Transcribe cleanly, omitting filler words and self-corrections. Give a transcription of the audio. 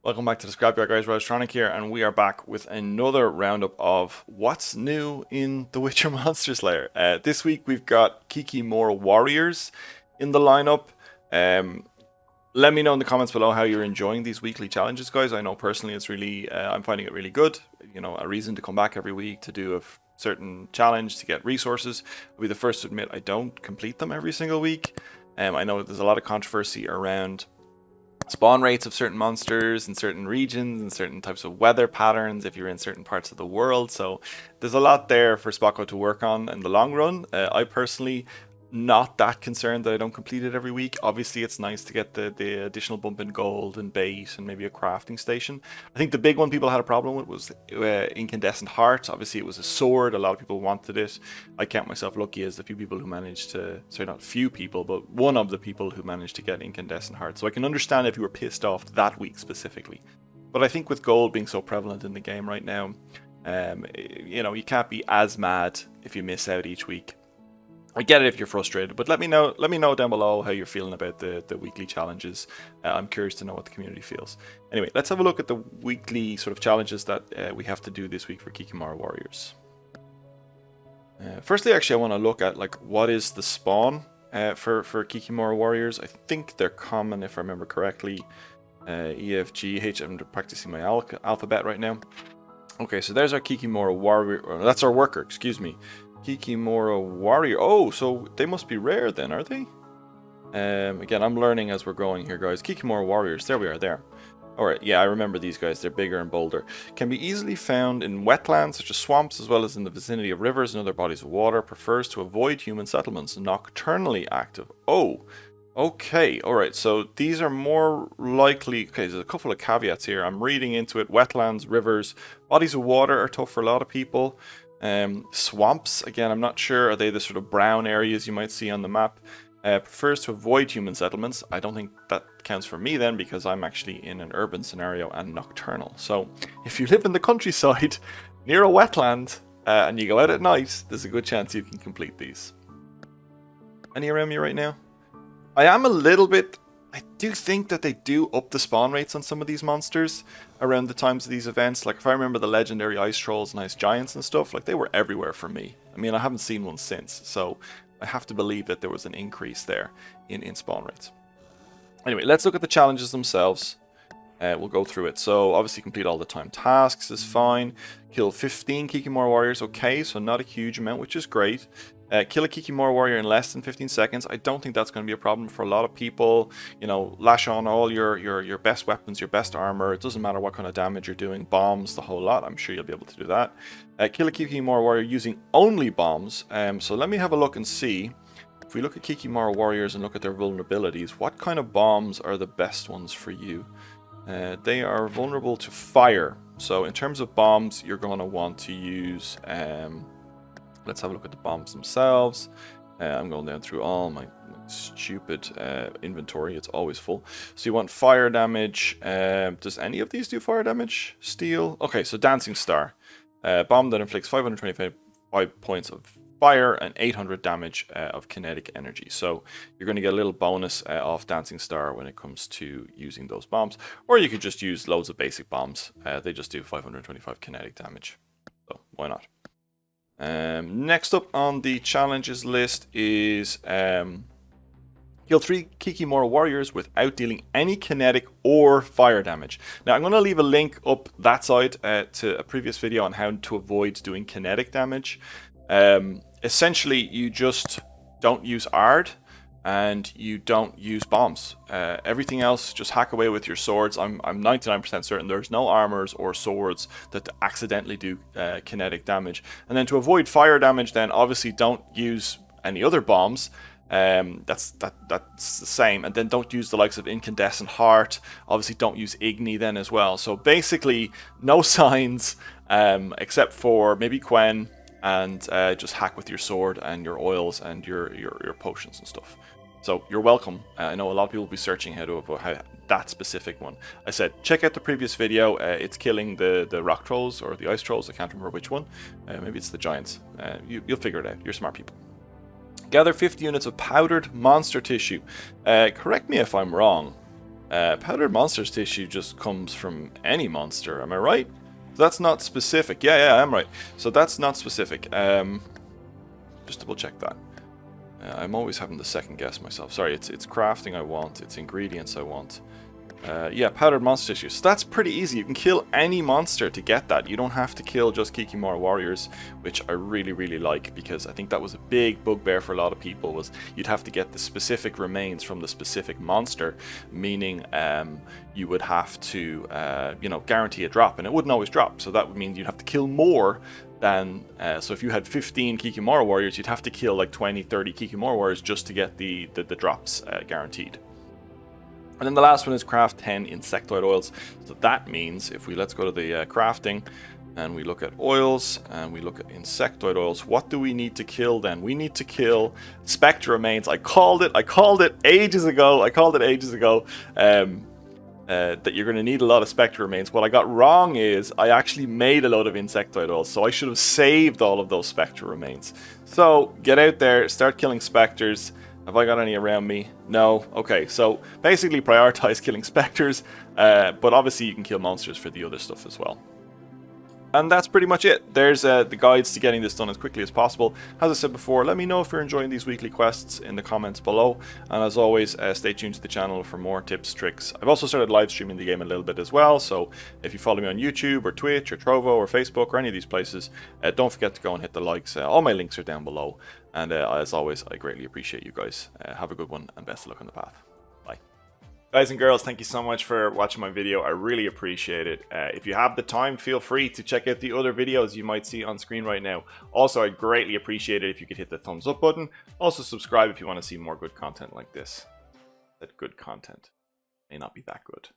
Welcome back to the Scrapyard guys, Rostronic here, and we are back with another roundup of what's new in the Witcher Monsters Lair. This week we've got Kikimore Warriors in the lineup. Let me know in the comments below how you're enjoying these weekly challenges, guys. I know personally it's really, I'm finding it really good. You know, a reason to come back every week to do a certain challenge to get resources. I'll be the first to admit I don't complete them every single week. I know there's a lot of controversy around spawn rates of certain monsters in certain regions and certain types of weather patterns if you're in certain parts of the world. So there's a lot there for Spocko to work on in the long run. I personally not that concerned that I don't complete it every week. Obviously it's nice to get the additional bump in gold and bait and maybe a crafting station. I think the big one people had a problem with was incandescent heart. Obviously it was a sword, a lot of people wanted it. I count myself lucky as the few people who managed to, sorry, not few people, but one of the people who managed to get incandescent heart. So I can understand if you were pissed off that week specifically. But I think with gold being so prevalent in the game right now, you know, you can't be as mad if you miss out each week. I get it if you're frustrated, but let me know down below how you're feeling about the weekly challenges. I'm curious to know what the community feels. Anyway, let's have a look at the weekly sort of challenges that we have to do this week for Kikimore Warriors. Firstly, actually, I want to look at like what is the spawn for Kikimore Warriors. I think they're common if I remember correctly. E, F, G, H. I'm practicing my alphabet right now. Okay, so there's our Kikimore Warrior. That's our worker, excuse me. Kikimore Warrior. Oh, so they must be rare then, are they? Again, I'm learning as we're going here, guys. Kikimore Warriors. There we are, there. Alright, yeah, I remember these guys. They're bigger and bolder. Can be easily found in wetlands, such as swamps, as well as in the vicinity of rivers and other bodies of water. Prefers to avoid human settlements. Nocturnally active. Oh, okay. Alright, so these are more likely... Okay, there's a couple of caveats here. I'm reading into it. Wetlands, rivers, bodies of water are tough for a lot of people. Swamps, again, I'm not sure. Are they the sort of brown areas you might see on the map? Prefers to avoid human settlements. I don't think that counts for me then, because I'm actually in an urban scenario and nocturnal. So if you live in the countryside near a wetland and you go out at night, there's a good chance you can complete these. Any around me right now? I am a little bit... I do think that they do up the spawn rates on some of these monsters around the times of these events. Like if I remember the legendary ice trolls and ice giants and stuff, like they were everywhere for me. I mean, I haven't seen one since, so I have to believe that there was an increase there in spawn rates. Anyway, let's look at the challenges themselves. We'll go through it. So obviously complete all the time tasks is fine. Kill 15 Kikimore Warriors, okay, so not a huge amount, which is great. Kill a Kikimore Warrior in less than 15 seconds. I don't think that's going to be a problem for a lot of people. You know, lash on all your best weapons, your best armor. It doesn't matter what kind of damage you're doing. Bombs, the whole lot. I'm sure you'll be able to do that. Kill a Kikimore Warrior using only bombs. So let me have a look and see. If we look at Kikimore Warriors and look at their vulnerabilities, what kind of bombs are the best ones for you? They are vulnerable to fire. So in terms of bombs, you're going to want to use... let's have a look at the bombs themselves. I'm going down through all my stupid inventory. It's always full. So you want fire damage. Does any of these do fire damage? Steel? Okay, so Dancing Star. Bomb that inflicts 525 points of fire and 800 damage of kinetic energy. So you're going to get a little bonus off Dancing Star when it comes to using those bombs. Or you could just use loads of basic bombs. They just do 525 kinetic damage. So why not? Next up on the challenges list is kill 3 Kikimore Warriors without dealing any kinetic or fire damage. Now I'm going to leave a link up that side to a previous video on how to avoid doing kinetic damage. Essentially you just don't use ARD and you don't use bombs. Everything else, just hack away with your swords. I'm 99% certain there's no armors or swords that accidentally do kinetic damage. And then to avoid fire damage, then obviously don't use any other bombs. That's the same. And then don't use the likes of Incandescent Heart. Obviously don't use Igni then as well. So basically no signs except for maybe Quen, and just hack with your sword and your oils and your potions and stuff. So you're welcome. I know a lot of people will be searching how to avoid that specific one. I said check out the previous video. It's killing the rock trolls or the ice trolls. I can't remember which one. Maybe it's the giants. You'll figure it out. You're smart people. Gather 50 units of powdered monster tissue. Correct me if I'm wrong. Powdered monster's tissue just comes from any monster, am I right? That's not specific. Yeah, I'm right. So that's not specific. Just double check that. I'm always having to second guess myself. Sorry, it's crafting I want, it's ingredients I want. Yeah, powdered monster tissue. So that's pretty easy. You can kill any monster to get that. You don't have to kill just Kikimore Warriors, which I really like, because I think that was a big bugbear for a lot of people, was you'd have to get the specific remains from the specific monster, meaning you would have to, you know, guarantee a drop, and it wouldn't always drop. So that would mean you'd have to kill more than, so if you had 15 Kikimore Warriors, you'd have to kill like 20, 30 Kikimore Warriors just to get the drops guaranteed. And then the last one is craft 10 insectoid oils. So that means if let's go to the crafting and we look at oils and we look at insectoid oils, what do we need to kill then? We need to kill spectre remains. I called it ages ago. That you're going to need a lot of spectre remains. What I got wrong is I actually made a load of insectoid oils, so I should have saved all of those spectre remains. So get out there, start killing specters. Have I got any around me? No. Okay, so basically prioritize killing specters, but obviously you can kill monsters for the other stuff as well. And that's pretty much it. There's the guides to getting this done as quickly as possible. As I said before, let me know if you're enjoying these weekly quests in the comments below. And as always, stay tuned to the channel for more tips, tricks. I've also started live streaming the game a little bit as well. So if you follow me on YouTube or Twitch or Trovo or Facebook or any of these places, don't forget to go and hit the likes. All my links are down below. And as always, I greatly appreciate you guys. Have a good one and best of luck on the path. Bye. Guys and girls, thank you so much for watching my video. I really appreciate it. If you have the time, feel free to check out the other videos you might see on screen right now. Also, I'd greatly appreciate it if you could hit the thumbs up button. Also, subscribe if you want to see more good content like this. That good content may not be that good.